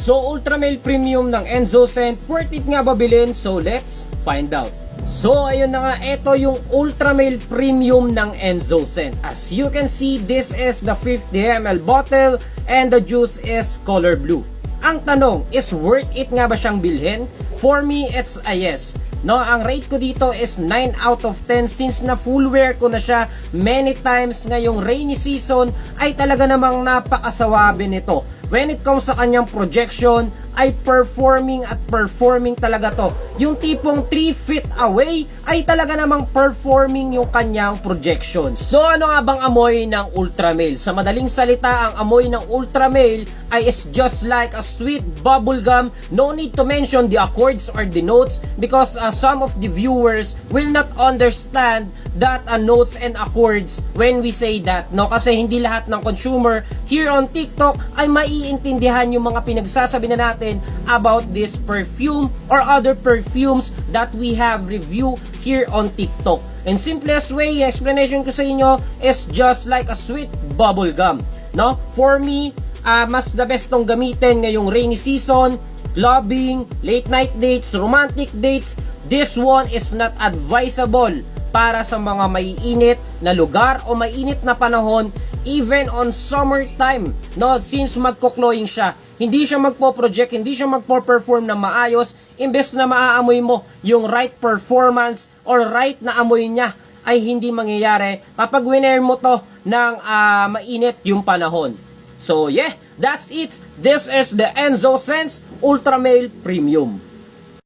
So Ultra Male Premium ng Enzo Scent, worth it nga ba bilhin? So let's find out. So ayun na nga, ito yung Ultra Male Premium ng Enzo Scent. As you can see, this is the 50 ml bottle and the juice is color blue. Ang tanong is, worth it nga ba siyang bilhin? For me, it's a yes. No, ang rate ko dito is 9 out of 10 since na full wear ko na siya many times ngayong rainy season, ay talaga namang napakasawabe nito. When it comes sa kanyang projection, ay performing talaga to. Yung tipong 3 feet away ay talaga namang performing yung kanyang projection. So ano nga bang amoy ng Ultra Male? Sa madaling salita, ang amoy ng Ultra Male ay is just like a sweet bubble gum. No need to mention the accords or the notes because some of the viewers will not understand that notes and accords when we say that, no? Kasi hindi lahat ng consumer here on TikTok ay maiintindihan yung mga pinagsasabi na natin about this perfume or other perfumes that we have review here on TikTok. And simplest way, explanation ko sa inyo is just like a sweet bubble gum, no? For me, mas the best tong gamitin ngayong rainy season, clubbing, late night dates, romantic dates. This one is not advisable para sa mga maiinit na lugar o mainit na panahon, even on summertime, no? Since magko-cloying siya, hindi siya magpo-project, hindi siya magpo-perform na maayos, imbes na maaamoy mo yung right performance or right na amoy niya, ay hindi mangyayari kapag winer mo to ng mainit yung panahon. So yeah, that's it. This is the Enzo Scent Ultra Male Premium.